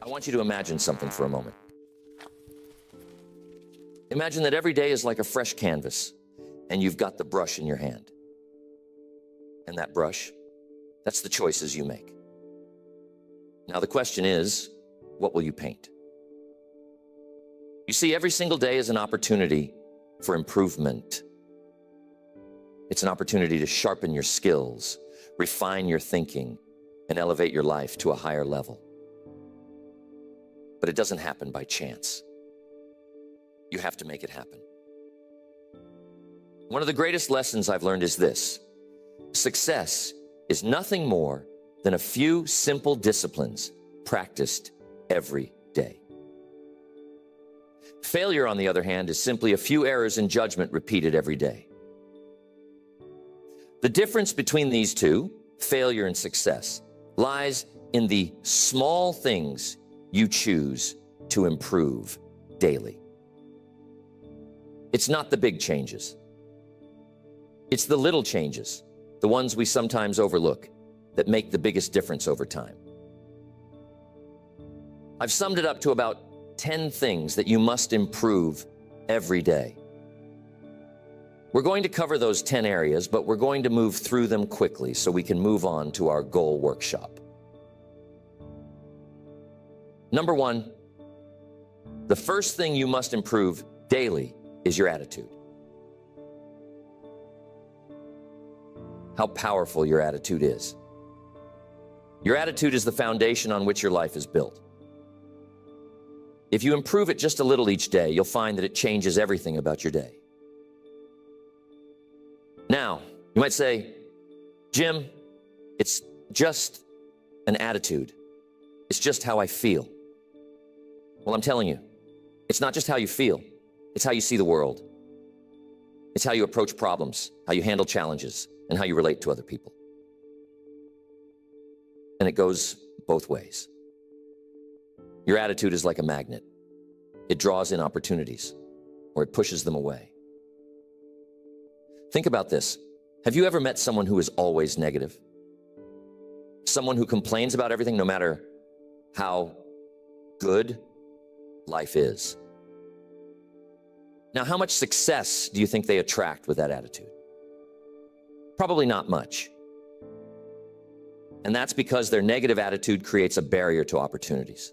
I want you to imagine something for a moment. Imagine that every day is like a fresh canvas, and you've got the brush in your hand. And that brush, that's the choices you make. Now the question is, what will you paint? You see, every single day is an opportunity for improvement. It's an opportunity to sharpen your skills, refine your thinking, and elevate your life to a higher level. But it doesn't happen by chance. You have to make it happen. One of the greatest lessons I've learned is this: success is nothing more than a few simple disciplines practiced every day. Failure, on the other hand, is simply a few errors in judgment repeated every day. The difference between these two, failure and success, lies in the small things you choose to improve daily. It's not the big changes. It's the little changes, the ones we sometimes overlook, that make the biggest difference over time. I've summed it up to about 10 things that you must improve every day. We're going to cover those 10 areas, but we're going to move through them quickly so we can move on to our goal workshop. Number one, the first thing you must improve daily is your attitude. How powerful your attitude is. Your attitude is the foundation on which your life is built. If you improve it just a little each day, you'll find that it changes everything about your day. Now, you might say, Jim, it's just an attitude. It's just how I feel. Well, I'm telling you, it's not just how you feel. It's how you see the world. It's how you approach problems, how you handle challenges, and how you relate to other people. And it goes both ways. Your attitude is like a magnet. It draws in opportunities, or it pushes them away. Think about this. Have you ever met someone who is always negative? Someone who complains about everything no matter how good life is? Now, how much success do you think they attract with that attitude? Probably not much. And that's because their negative attitude creates a barrier to opportunities.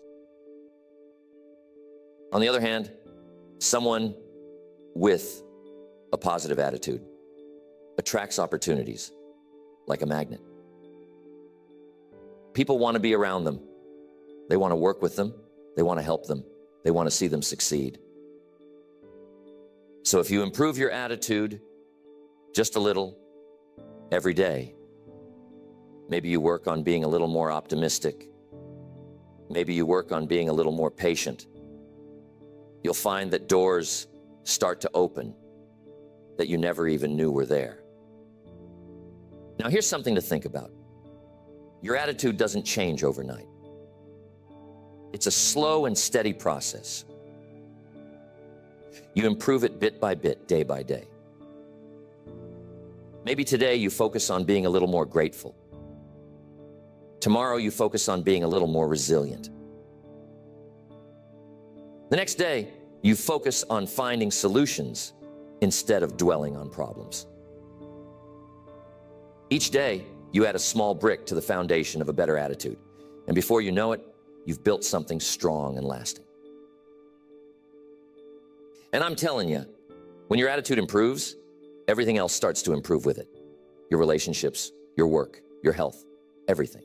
On the other hand, someone with a positive attitude attracts opportunities like a magnet. People want to be around them. They want to work with them. They want to help them. They want to see them succeed. So if you improve your attitude just a little every day, maybe you work on being a little more optimistic. Maybe you work on being a little more patient. You'll find that doors start to open that you never even knew were there. Now, here's something to think about. Your attitude doesn't change overnight. It's a slow and steady process. You improve it bit by bit, day by day. Maybe today you focus on being a little more grateful. Tomorrow you focus on being a little more resilient. The next day, you focus on finding solutions instead of dwelling on problems. Each day, you add a small brick to the foundation of a better attitude. And before you know it, you've built something strong and lasting. And I'm telling you, when your attitude improves, everything else starts to improve with it. Your relationships, your work, your health, everything.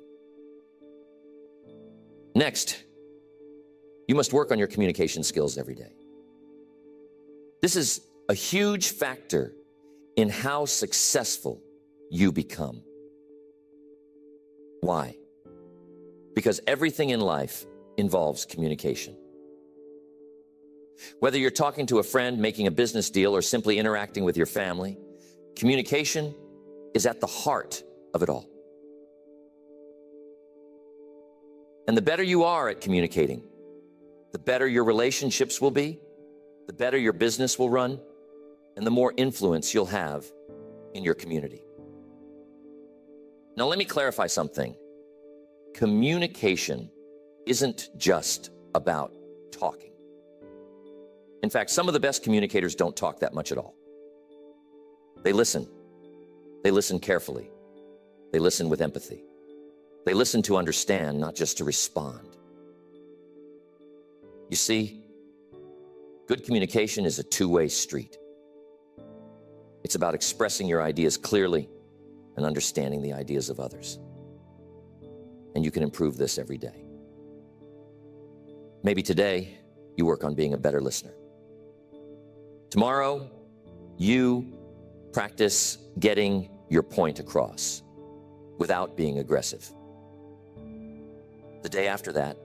Next, you must work on your communication skills every day. This is a huge factor in how successful you become. Why? Because everything in life involves communication. Whether you're talking to a friend, making a business deal, or simply interacting with your family, communication is at the heart of it all. And the better you are at communicating, the better your relationships will be, the better your business will run, and the more influence you'll have in your community. Now, let me clarify something. Communication isn't just about talking. In fact, some of the best communicators don't talk that much at all. They listen. They listen carefully. They listen with empathy. They listen to understand, not just to respond. You see, good communication is a two-way street. It's about expressing your ideas clearly and understanding the ideas of others. And you can improve this every day. Maybe today, you work on being a better listener. Tomorrow, you practice getting your point across without being aggressive. The day after that,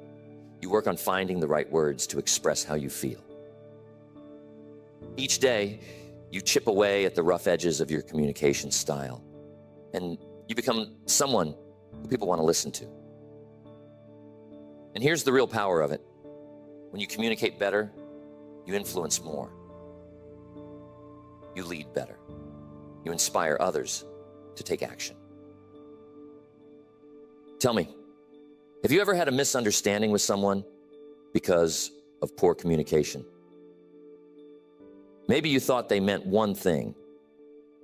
you work on finding the right words to express how you feel. Each day, you chip away at the rough edges of your communication style, and you become someone who people want to listen to. And here's the real power of it. When you communicate better, you influence more. You lead better. You inspire others to take action. Tell me, have you ever had a misunderstanding with someone because of poor communication? Maybe you thought they meant one thing,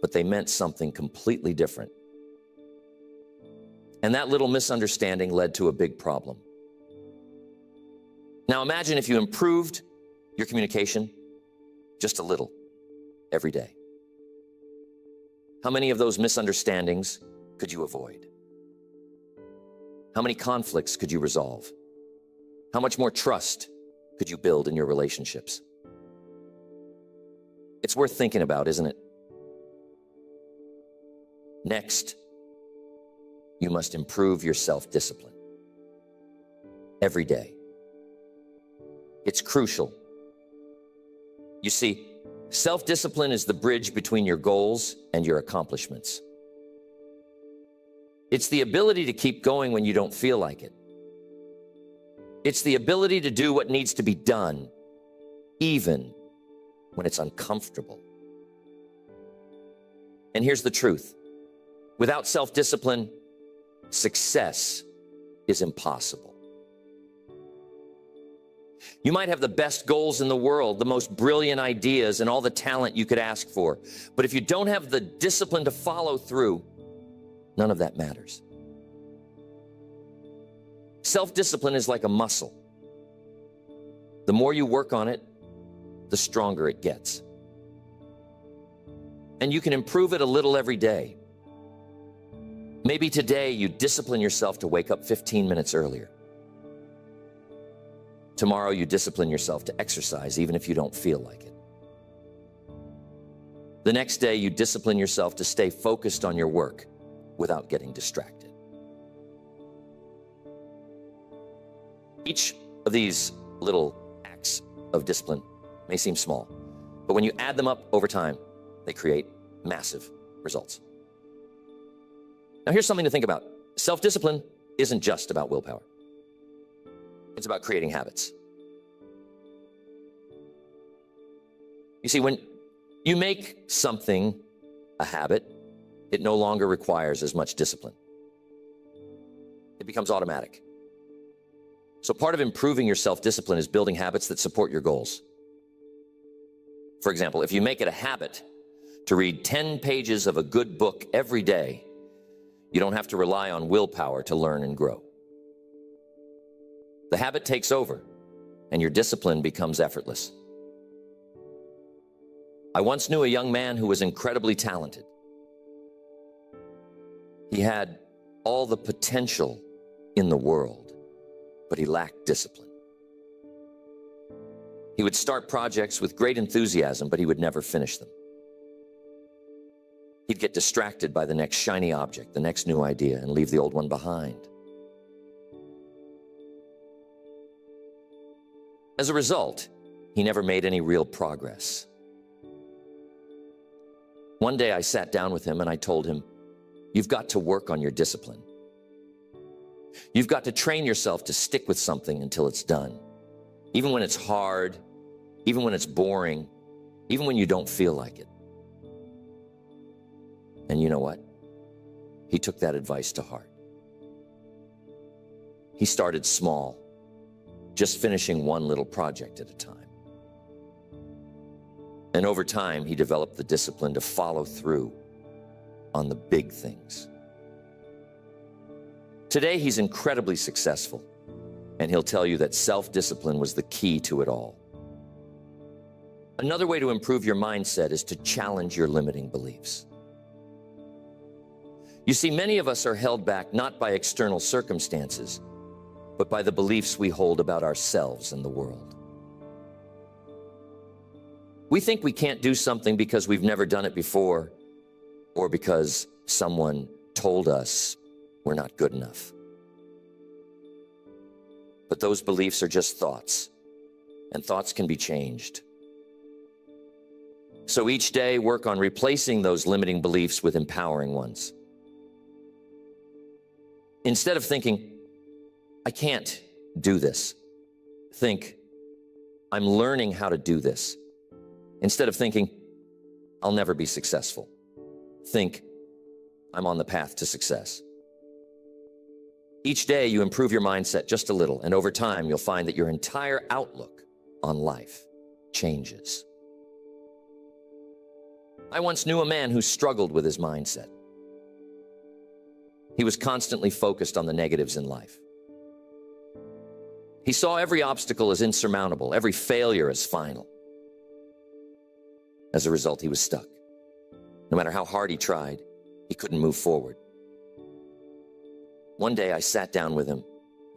but they meant something completely different. And that little misunderstanding led to a big problem. Now imagine if you improved your communication just a little every day. How many of those misunderstandings could you avoid? How many conflicts could you resolve? How much more trust could you build in your relationships? It's worth thinking about, isn't it? Next, you must improve your self-discipline every day. It's crucial. You see, self-discipline is the bridge between your goals and your accomplishments. It's the ability to keep going when you don't feel like it. It's the ability to do what needs to be done, even when it's uncomfortable. And here's the truth. Without self-discipline, success is impossible. You might have the best goals in the world, the most brilliant ideas, and all the talent you could ask for. But if you don't have the discipline to follow through, none of that matters. Self-discipline is like a muscle. The more you work on it, the stronger it gets. And you can improve it a little every day. Maybe today you discipline yourself to wake up 15 minutes earlier. Tomorrow you discipline yourself to exercise even if you don't feel like it. The next day you discipline yourself to stay focused on your work without getting distracted. Each of these little acts of discipline may seem small, but when you add them up over time, they create massive results. Now here's something to think about. Self-discipline isn't just about willpower. It's about creating habits. You see, when you make something a habit, it no longer requires as much discipline. It becomes automatic. So part of improving your self-discipline is building habits that support your goals. For example, if you make it a habit to read 10 pages of a good book every day, you don't have to rely on willpower to learn and grow. The habit takes over, and your discipline becomes effortless. I once knew a young man who was incredibly talented. He had all the potential in the world, but he lacked discipline. He would start projects with great enthusiasm, but he would never finish them. He'd get distracted by the next shiny object, the next new idea, and leave the old one behind. As a result, he never made any real progress. One day I sat down with him and I told him, "You've got to work on your discipline. You've got to train yourself to stick with something until it's done. Even when it's hard, even when it's boring, even when you don't feel like it." And you know what? He took that advice to heart. He started small, just finishing one little project at a time. And over time, he developed the discipline to follow through on the big things. Today, he's incredibly successful, and he'll tell you that self-discipline was the key to it all. Another way to improve your mindset is to challenge your limiting beliefs. You see, many of us are held back not by external circumstances, but by the beliefs we hold about ourselves and the world. We think we can't do something because we've never done it before, or because someone told us we're not good enough. But those beliefs are just thoughts, and thoughts can be changed. So each day, work on replacing those limiting beliefs with empowering ones. Instead of thinking, I can't do this, think, I'm learning how to do this. Instead of thinking, I'll never be successful, think, I'm on the path to success. Each day, you improve your mindset just a little, and over time, you'll find that your entire outlook on life changes. I once knew a man who struggled with his mindset. He was constantly focused on the negatives in life. He saw every obstacle as insurmountable, every failure as final. As a result, he was stuck. No matter how hard he tried, he couldn't move forward. One day I sat down with him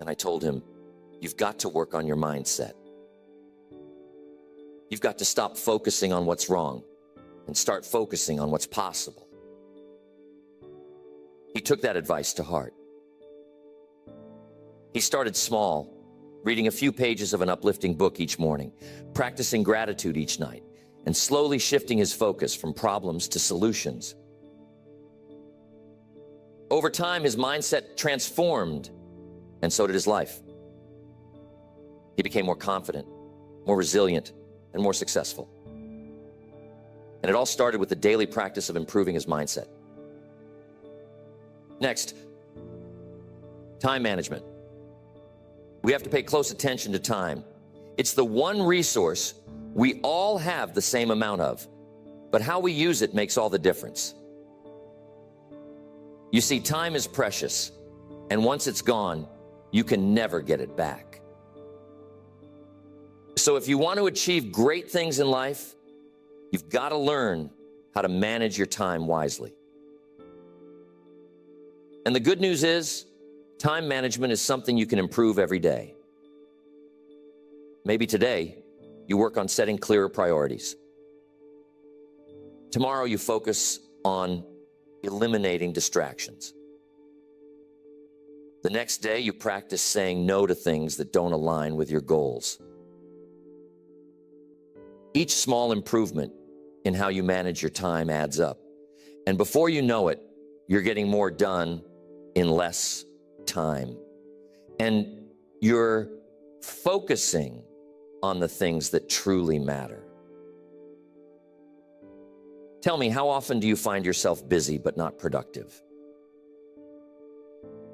and I told him, you've got to work on your mindset. You've got to stop focusing on what's wrong and start focusing on what's possible. He took that advice to heart. He started small, reading a few pages of an uplifting book each morning, practicing gratitude each night, and slowly shifting his focus from problems to solutions. Over time, his mindset transformed, and so did his life. He became more confident, more resilient, and more successful. And it all started with the daily practice of improving his mindset. Next, time management. We have to pay close attention to time. It's the one resource we all have the same amount of, but how we use it makes all the difference. You see, time is precious, and once it's gone, you can never get it back. So if you want to achieve great things in life, you've got to learn how to manage your time wisely. And the good news is, time management is something you can improve every day. Maybe today, you work on setting clearer priorities. Tomorrow, you focus on eliminating distractions. The next day, you practice saying no to things that don't align with your goals. Each small improvement in how you manage your time adds up. And before you know it, you're getting more done in less time. And you're focusing on the things that truly matter. Tell me, how often do you find yourself busy but not productive?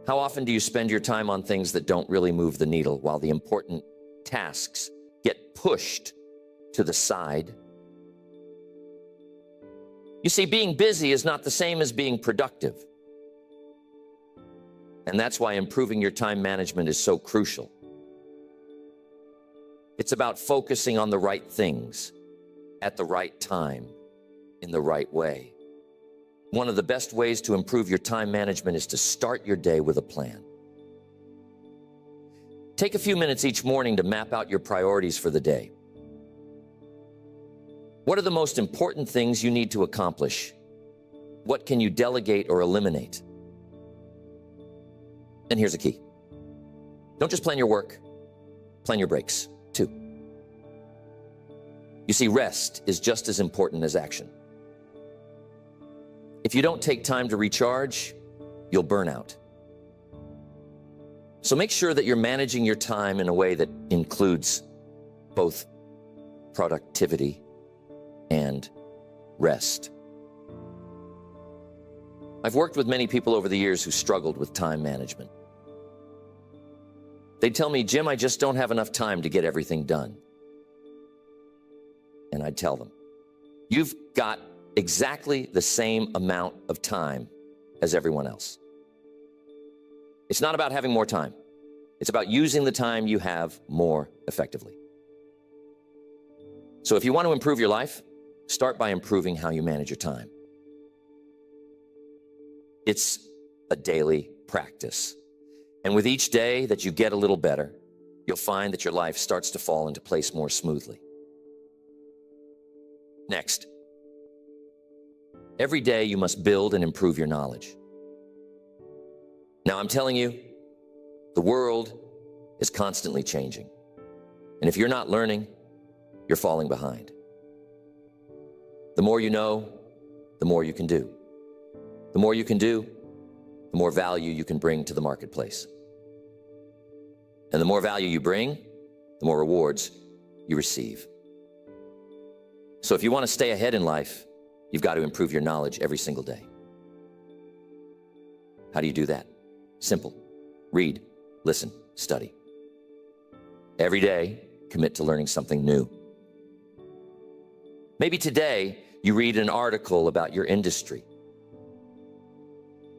How often do you spend your time on things that don't really move the needle while the important tasks get pushed to the side? You see, being busy is not the same as being productive. And that's why improving your time management is so crucial. It's about focusing on the right things at the right time in the right way. One of the best ways to improve your time management is to start your day with a plan. Take a few minutes each morning to map out your priorities for the day. What are the most important things you need to accomplish? What can you delegate or eliminate? And here's the key. Don't just plan your work, plan your breaks too. You see, rest is just as important as action. If you don't take time to recharge, you'll burn out. So make sure that you're managing your time in a way that includes both productivity and rest. I've worked with many people over the years who struggled with time management. They'd tell me, Jim, I just don't have enough time to get everything done. And I'd tell them, you've got exactly the same amount of time as everyone else. It's not about having more time. It's about using the time you have more effectively. So if you want to improve your life, start by improving how you manage your time. It's a daily practice. And with each day that you get a little better, you'll find that your life starts to fall into place more smoothly. Next, every day you must build and improve your knowledge. Now, I'm telling you, the world is constantly changing. And if you're not learning, you're falling behind. The more you know, the more you can do. The more you can do, the more value you can bring to the marketplace. And the more value you bring, the more rewards you receive. So if you want to stay ahead in life, you've got to improve your knowledge every single day. How do you do that? Simple. Read, listen, study. Every day, commit to learning something new. Maybe today, you read an article about your industry.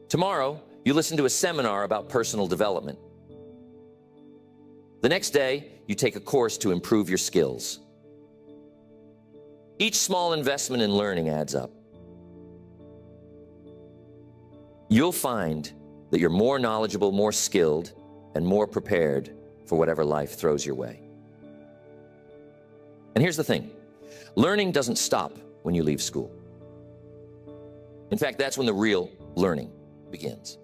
Tomorrow, you listen to a seminar about personal development. The next day, you take a course to improve your skills. Each small investment in learning adds up. You'll find that you're more knowledgeable, more skilled, and more prepared for whatever life throws your way. And here's the thing. Learning doesn't stop when you leave school. In fact, that's when the real learning begins.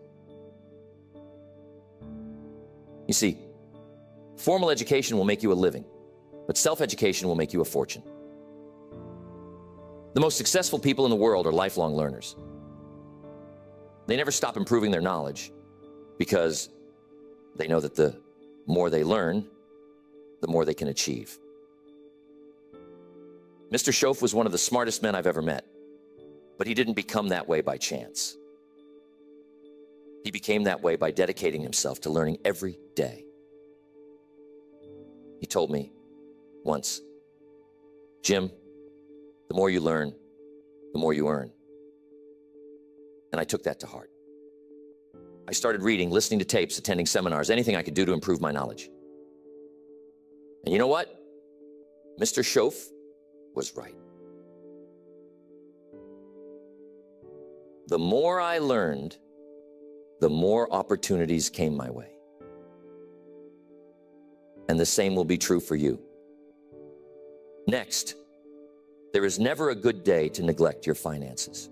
You see, formal education will make you a living, but self-education will make you a fortune. The most successful people in the world are lifelong learners. They never stop improving their knowledge because they know that the more they learn, the more they can achieve. Mr. Schoaf was one of the smartest men I've ever met, but he didn't become that way by chance. He became that way by dedicating himself to learning every day. He told me once, Jim, the more you learn, the more you earn. And I took that to heart. I started reading, listening to tapes, attending seminars, anything I could do to improve my knowledge. And you know what? Mr. Schoaf was right. The more I learned, the more opportunities came my way. And the same will be true for you. Next, there is never a good day to neglect your finances.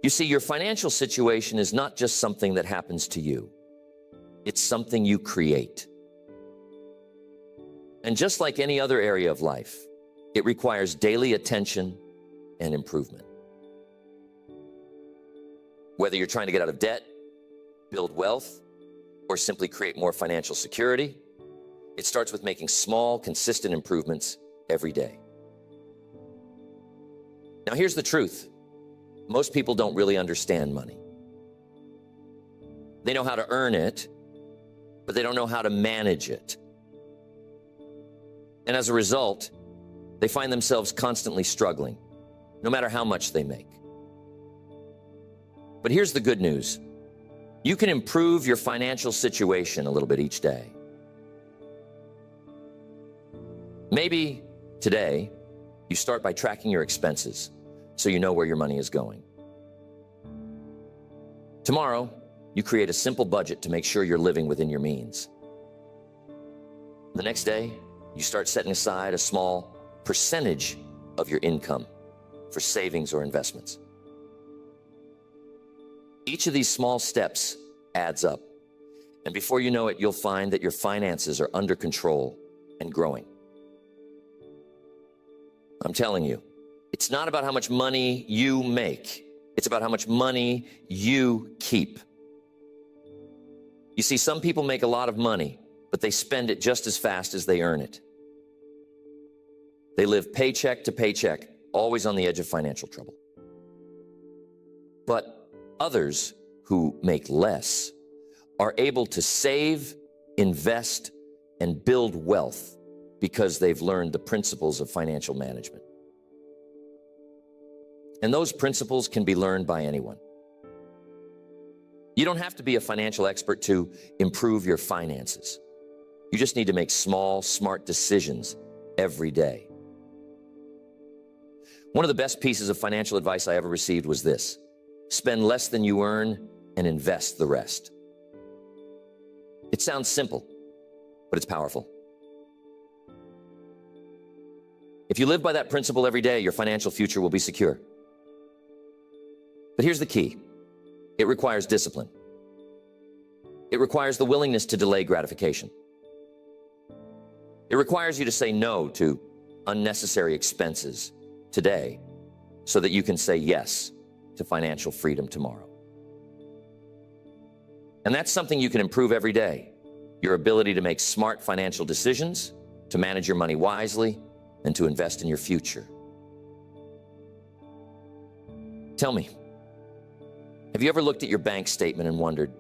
You see, your financial situation is not just something that happens to you. It's something you create. And just like any other area of life, it requires daily attention and improvement. Whether you're trying to get out of debt, build wealth, or simply create more financial security, it starts with making small, consistent improvements every day. Now, here's the truth. Most people don't really understand money. They know how to earn it, but they don't know how to manage it. And as a result, they find themselves constantly struggling, no matter how much they make. But here's the good news. You can improve your financial situation a little bit each day. Maybe today, you start by tracking your expenses so you know where your money is going. Tomorrow, you create a simple budget to make sure you're living within your means. The next day, you start setting aside a small percentage of your income for savings or investments. Each of these small steps adds up, and before you know it, you'll find that your finances are under control and growing. I'm telling you, it's not about how much money you make. It's about how much money you keep. You see, some people make a lot of money, but they spend it just as fast as they earn it. They live paycheck to paycheck, always on the edge of financial trouble. But others who make less are able to save, invest, and build wealth because they've learned the principles of financial management. And those principles can be learned by anyone. You don't have to be a financial expert to improve your finances. You just need to make small, smart decisions every day. One of the best pieces of financial advice I ever received was this: spend less than you earn and invest the rest. It sounds simple, but it's powerful. If you live by that principle every day, your financial future will be secure. But here's the key. It requires discipline. It requires the willingness to delay gratification. It requires you to say no to unnecessary expenses today so that you can say yes to financial freedom tomorrow. And that's something you can improve every day. Your ability to make smart financial decisions, to manage your money wisely, and to invest in your future. Tell me, have you ever looked at your bank statement and wondered,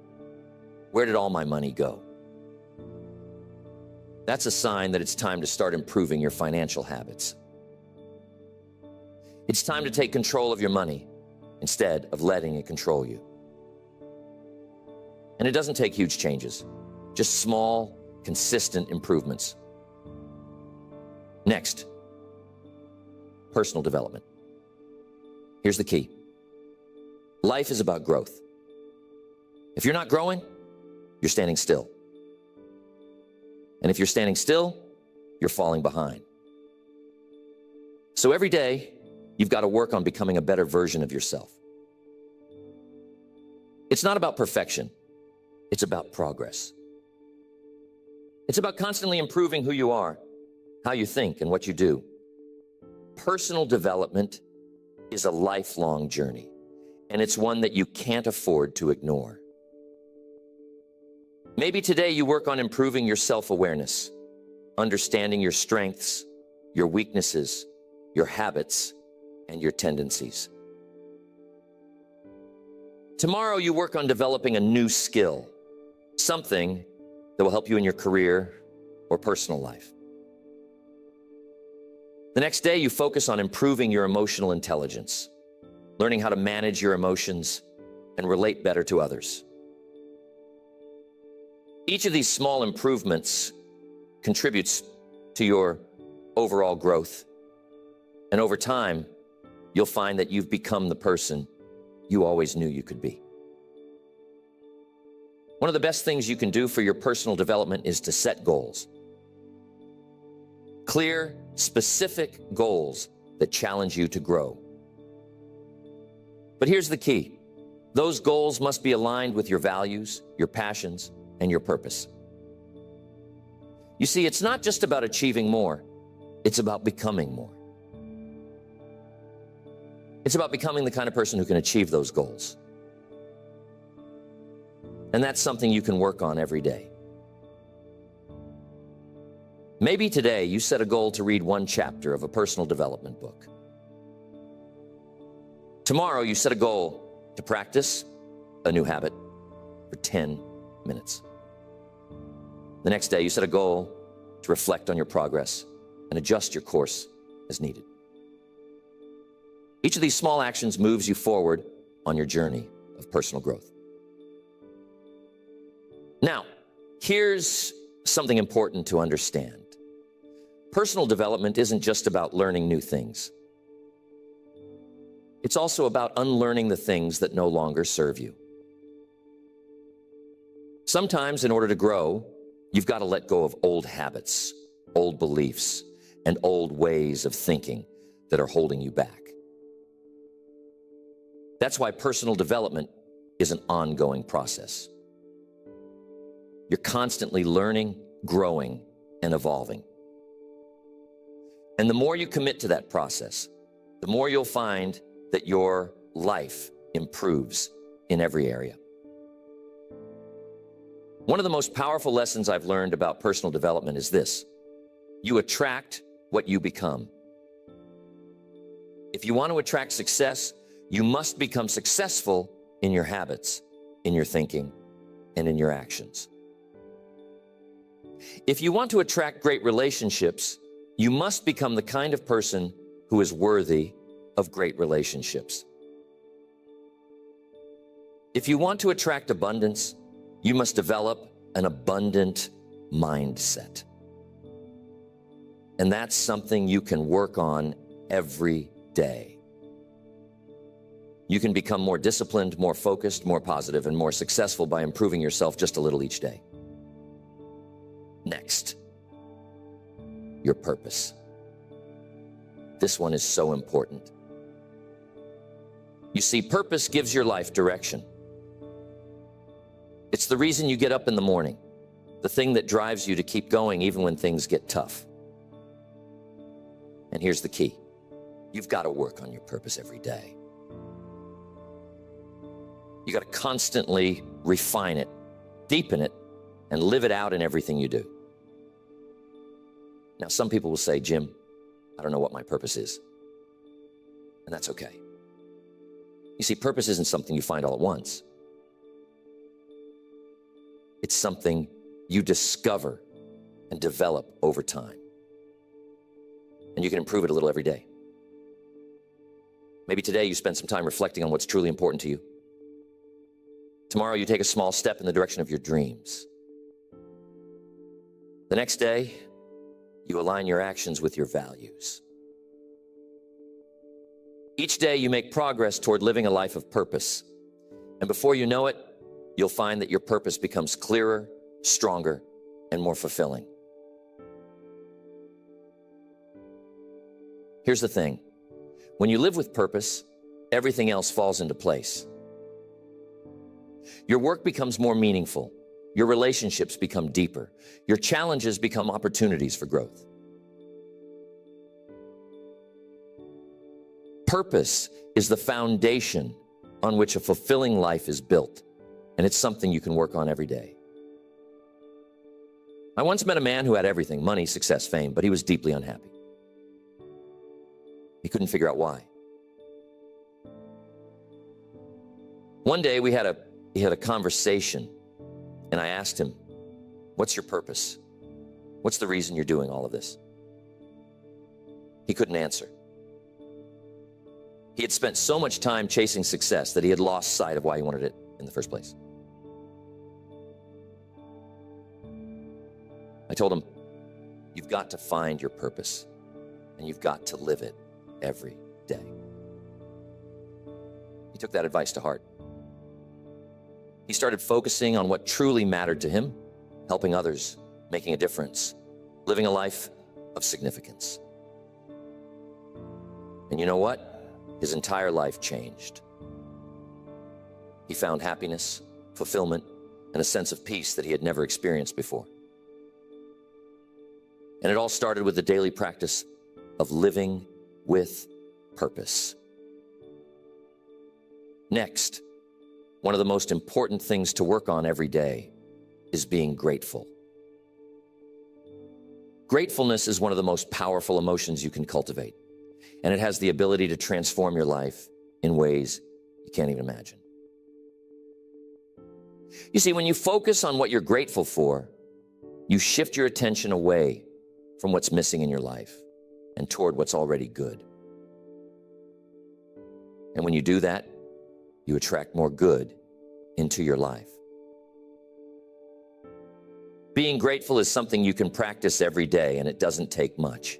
where did all my money go? That's a sign that it's time to start improving your financial habits. It's time to take control of your money instead of letting it control you. And it doesn't take huge changes, just small, consistent improvements. Next, personal development. Here's the key. Life is about growth. If you're not growing, you're standing still. And if you're standing still, you're falling behind. So every day, you've got to work on becoming a better version of yourself. It's not about perfection. It's about progress. It's about constantly improving who you are, how you think, and what you do. Personal development is a lifelong journey, and it's one that you can't afford to ignore. Maybe today you work on improving your self-awareness, understanding your strengths, your weaknesses, your habits, and your tendencies. Tomorrow you work on developing a new skill, something that will help you in your career or personal life. The next day you focus on improving your emotional intelligence, learning how to manage your emotions and relate better to others. Each of these small improvements contributes to your overall growth. And over time, you'll find that you've become the person you always knew you could be. One of the best things you can do for your personal development is to set goals. Clear, specific goals that challenge you to grow. But here's the key. Those goals must be aligned with your values, your passions, and your purpose. You see, it's not just about achieving more, it's about becoming more. It's about becoming the kind of person who can achieve those goals. And that's something you can work on every day. Maybe today you set a goal to read one chapter of a personal development book. Tomorrow you set a goal to practice a new habit for 10 minutes. The next day you set a goal to reflect on your progress and adjust your course as needed. Each of these small actions moves you forward on your journey of personal growth. Now, here's something important to understand. Personal development isn't just about learning new things. It's also about unlearning the things that no longer serve you. Sometimes, in order to grow, you've got to let go of old habits, old beliefs, and old ways of thinking that are holding you back. That's why personal development is an ongoing process. You're constantly learning, growing, and evolving. And the more you commit to that process, the more you'll find that your life improves in every area. One of the most powerful lessons I've learned about personal development is this: you attract what you become. If you want to attract success, you must become successful in your habits, in your thinking, and in your actions. If you want to attract great relationships, you must become the kind of person who is worthy of great relationships. If you want to attract abundance, you must develop an abundant mindset. And that's something you can work on every day. You can become more disciplined, more focused, more positive, and more successful by improving yourself just a little each day. Next, your purpose. This one is so important. You see, purpose gives your life direction. It's the reason you get up in the morning, the thing that drives you to keep going even when things get tough. And here's the key. You've got to work on your purpose every day. You got to constantly refine it, deepen it, and live it out in everything you do. Now, some people will say, Jim, I don't know what my purpose is. And that's okay. You see, purpose isn't something you find all at once. It's something you discover and develop over time. And you can improve it a little every day. Maybe today you spend some time reflecting on what's truly important to you. Tomorrow you take a small step in the direction of your dreams. The next day, you align your actions with your values. Each day you make progress toward living a life of purpose. And before you know it, you'll find that your purpose becomes clearer, stronger, and more fulfilling. Here's the thing. When you live with purpose, everything else falls into place. Your work becomes more meaningful. Your relationships become deeper. Your challenges become opportunities for growth. Purpose is the foundation on which a fulfilling life is built, and it's something you can work on every day. I once met a man who had everything, money, success, fame, but he was deeply unhappy. He couldn't figure out why. One day we had a conversation, and I asked him, what's your purpose? What's the reason you're doing all of this? He couldn't answer. He had spent so much time chasing success that he had lost sight of why he wanted it in the first place. I told him, you've got to find your purpose, and you've got to live it every day. He took that advice to heart. He started focusing on what truly mattered to him, helping others, making a difference, living a life of significance. And you know what? His entire life changed. He found happiness, fulfillment, and a sense of peace that he had never experienced before. And it all started with the daily practice of living with purpose. Next, one of the most important things to work on every day is being grateful. Gratefulness is one of the most powerful emotions you can cultivate, and it has the ability to transform your life in ways you can't even imagine. You see, when you focus on what you're grateful for, you shift your attention away from what's missing in your life and toward what's already good. And when you do that, you attract more good into your life. Being grateful is something you can practice every day, and it doesn't take much.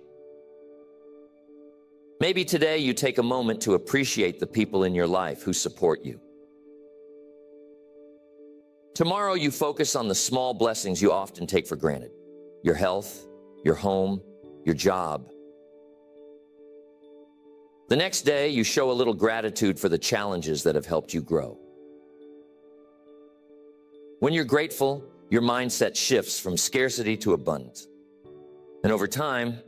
Maybe today you take a moment to appreciate the people in your life who support you. Tomorrow you focus on the small blessings you often take for granted: your health, your home, your job. The next day you show a little gratitude for the challenges that have helped you grow. When you're grateful, your mindset shifts from scarcity to abundance. And over time,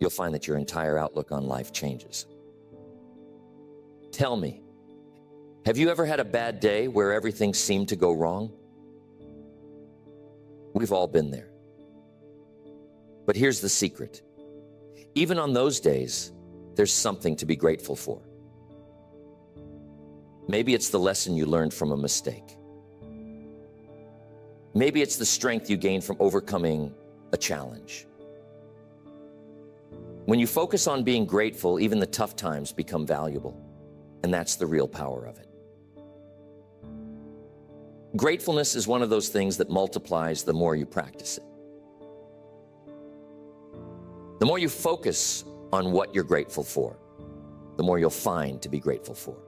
you'll find that your entire outlook on life changes. Tell me, have you ever had a bad day where everything seemed to go wrong? We've all been there. But here's the secret. Even on those days, there's something to be grateful for. Maybe it's the lesson you learned from a mistake. Maybe it's the strength you gain from overcoming a challenge. When you focus on being grateful, even the tough times become valuable, and that's the real power of it. Gratefulness is one of those things that multiplies the more you practice it. The more you focus on what you're grateful for, the more you'll find to be grateful for.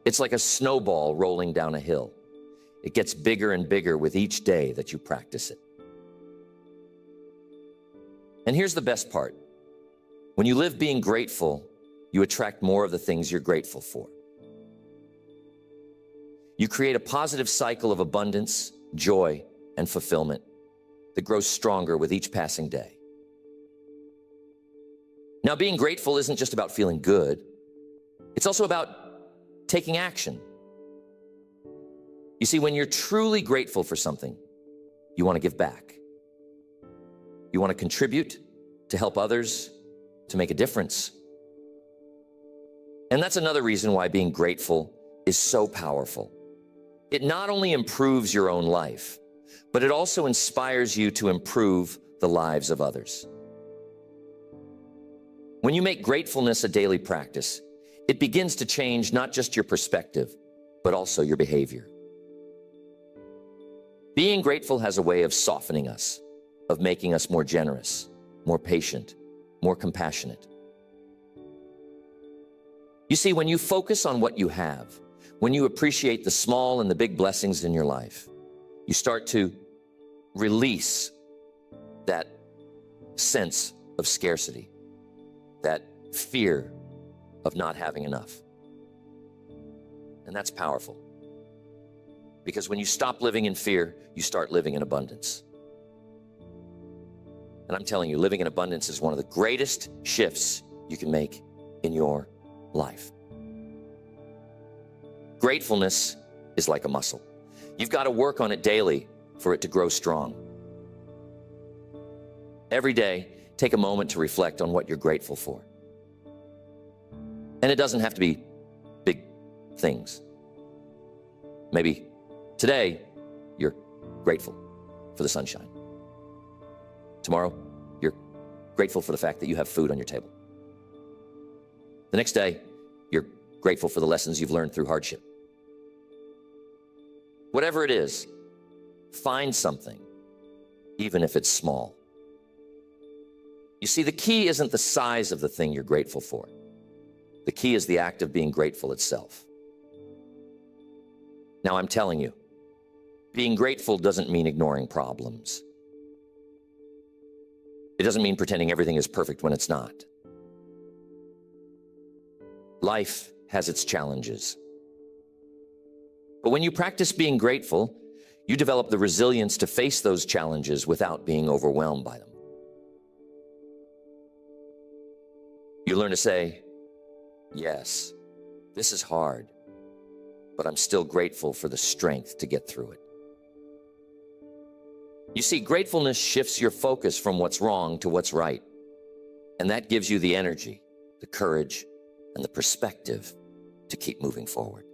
It's like a snowball rolling down a hill. It gets bigger and bigger with each day that you practice it. And here's the best part. When you live being grateful, you attract more of the things you're grateful for. You create a positive cycle of abundance, joy, and fulfillment that grows stronger with each passing day. Now, being grateful isn't just about feeling good. It's also about taking action. You see, when you're truly grateful for something, you want to give back. You want to contribute, to help others, to make a difference. And that's another reason why being grateful is so powerful. It not only improves your own life, but it also inspires you to improve the lives of others. When you make gratefulness a daily practice, it begins to change not just your perspective, but also your behavior. Being grateful has a way of softening us, of making us more generous, more patient, more compassionate. You see, when you focus on what you have, when you appreciate the small and the big blessings in your life, you start to release that sense of scarcity, that fear of not having enough. And that's powerful. Because when you stop living in fear, you start living in abundance. And I'm telling you, living in abundance is one of the greatest shifts you can make in your life. Gratefulness is like a muscle. You've got to work on it daily for it to grow strong. Every day, take a moment to reflect on what you're grateful for. And it doesn't have to be big things. Maybe today, you're grateful for the sunshine. Tomorrow, you're grateful for the fact that you have food on your table. The next day, you're grateful for the lessons you've learned through hardship. Whatever it is, find something, even if it's small. You see, the key isn't the size of the thing you're grateful for. The key is the act of being grateful itself. Now, I'm telling you, being grateful doesn't mean ignoring problems. It doesn't mean pretending everything is perfect when it's not. Life has its challenges. But when you practice being grateful, you develop the resilience to face those challenges without being overwhelmed by them. You learn to say, yes, this is hard, but I'm still grateful for the strength to get through it. You see, gratefulness shifts your focus from what's wrong to what's right. And that gives you the energy, the courage, and the perspective to keep moving forward.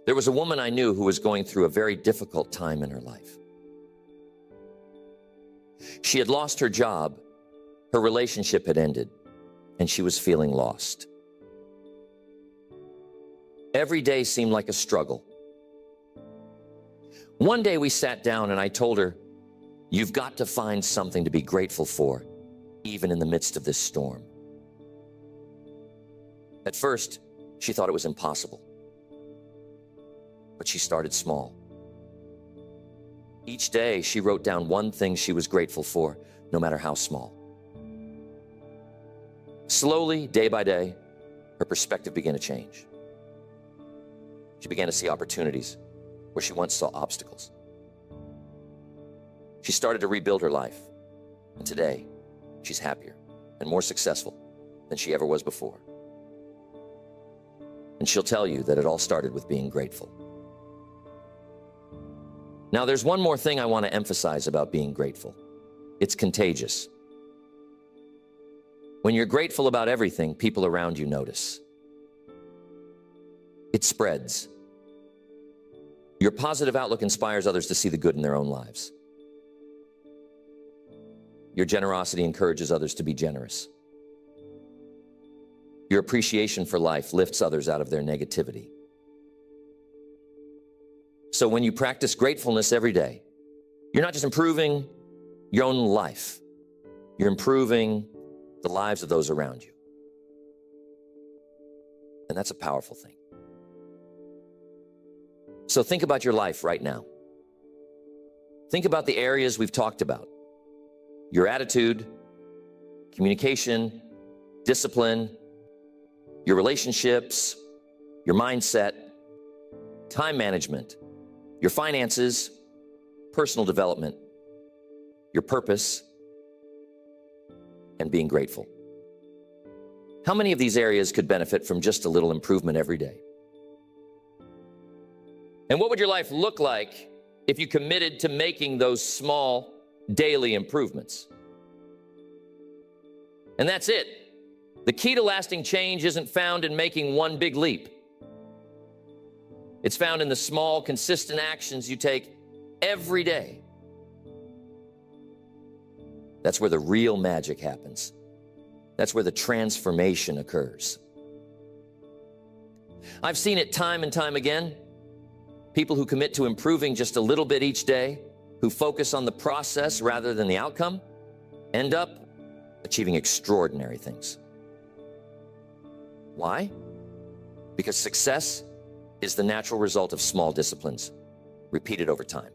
There was a woman I knew who was going through a very difficult time in her life. She had lost her job, her relationship had ended, and she was feeling lost. Every day seemed like a struggle. One day we sat down and I told her, you've got to find something to be grateful for, even in the midst of this storm. At first, she thought it was impossible. But she started small. Each day, she wrote down one thing she was grateful for, no matter how small. Slowly, day by day, her perspective began to change. She began to see opportunities where she once saw obstacles. She started to rebuild her life, and today, she's happier and more successful than she ever was before. And she'll tell you that it all started with being grateful. Now, there's one more thing I want to emphasize about being grateful. It's contagious. When you're grateful about everything, people around you notice. It spreads. Your positive outlook inspires others to see the good in their own lives. Your generosity encourages others to be generous. Your appreciation for life lifts others out of their negativity. So when you practice gratefulness every day, you're not just improving your own life, you're improving the lives of those around you. And that's a powerful thing. So think about your life right now. Think about the areas we've talked about. Your attitude, communication, discipline, your relationships, your mindset, time management, your finances, personal development, your purpose, and being grateful. How many of these areas could benefit from just a little improvement every day? And what would your life look like if you committed to making those small daily improvements? And that's it. The key to lasting change isn't found in making one big leap. It's found in the small, consistent actions you take every day. That's where the real magic happens. That's where the transformation occurs. I've seen it time and time again. People who commit to improving just a little bit each day, who focus on the process rather than the outcome, end up achieving extraordinary things. Why? Because success is the natural result of small disciplines, repeated over time.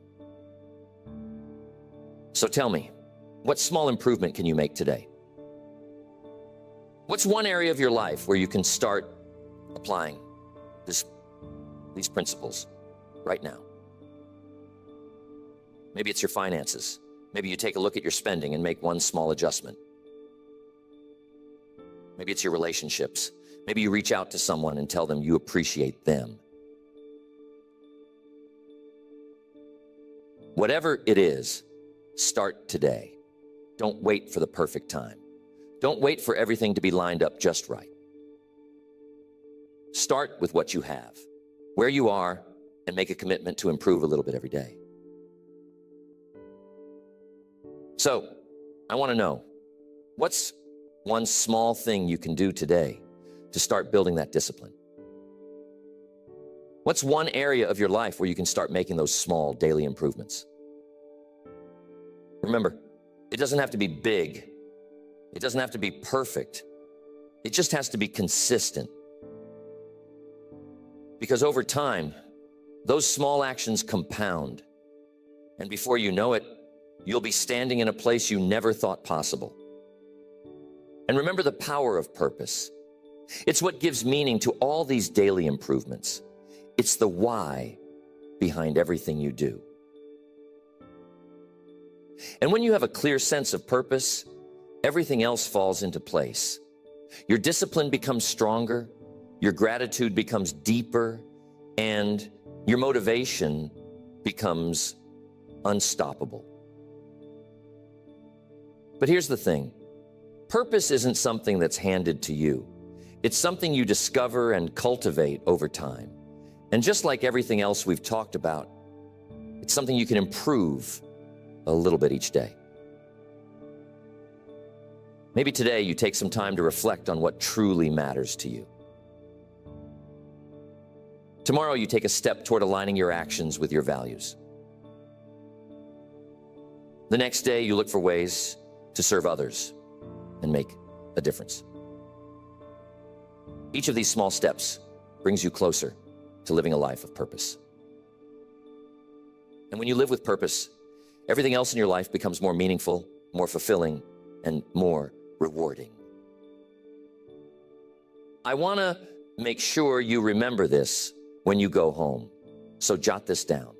So tell me, what small improvement can you make today? What's one area of your life where you can start applying these principles right now? Maybe it's your finances. Maybe you take a look at your spending and make one small adjustment. Maybe it's your relationships. Maybe you reach out to someone and tell them you appreciate them. Whatever it is, start today. Don't wait for the perfect time. Don't wait for everything to be lined up just right. Start with what you have, where you are, and make a commitment to improve a little bit every day. So, I want to know, what's one small thing you can do today to start building that discipline? What's one area of your life where you can start making those small daily improvements? Remember, it doesn't have to be big. It doesn't have to be perfect. It just has to be consistent. Because over time, those small actions compound. And before you know it, you'll be standing in a place you never thought possible. And remember the power of purpose. It's what gives meaning to all these daily improvements. It's the why behind everything you do. And when you have a clear sense of purpose, everything else falls into place. Your discipline becomes stronger, your gratitude becomes deeper, and your motivation becomes unstoppable. But here's the thing. Purpose isn't something that's handed to you. It's something you discover and cultivate over time. And just like everything else we've talked about, it's something you can improve a little bit each day. Maybe today you take some time to reflect on what truly matters to you. Tomorrow you take a step toward aligning your actions with your values. The next day you look for ways to serve others and make a difference. Each of these small steps brings you closer to living a life of purpose. And when you live with purpose, everything else in your life becomes more meaningful, more fulfilling, and more rewarding. I want to make sure you remember this when you go home, so jot this down.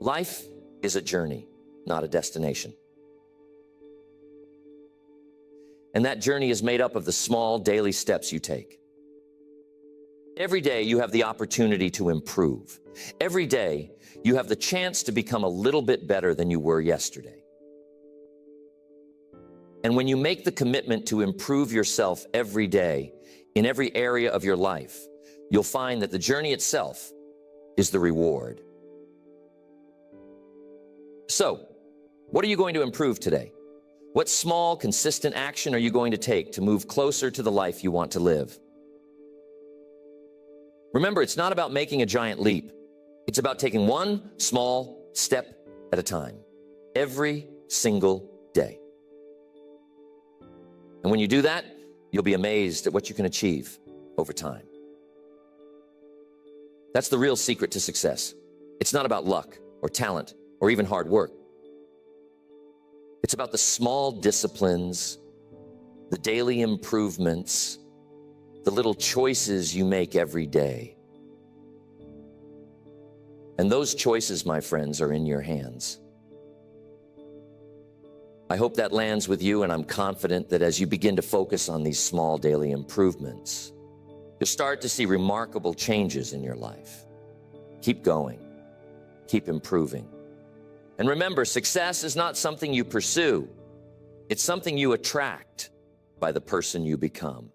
Life is a journey, not a destination. And that journey is made up of the small daily steps you take. Every day you have the opportunity to improve. Every day you have the chance to become a little bit better than you were yesterday. And when you make the commitment to improve yourself every day in every area of your life, you'll find that the journey itself is the reward. So, what are you going to improve today? What small, consistent action are you going to take to move closer to the life you want to live? Remember, it's not about making a giant leap. It's about taking one small step at a time, every single day. And when you do that, you'll be amazed at what you can achieve over time. That's the real secret to success. It's not about luck or talent or even hard work. It's about the small disciplines, the daily improvements, the little choices you make every day. And those choices, my friends, are in your hands. I hope that lands with you, and I'm confident that as you begin to focus on these small daily improvements, you'll start to see remarkable changes in your life. Keep going. Keep improving. And remember, success is not something you pursue. It's something you attract by the person you become.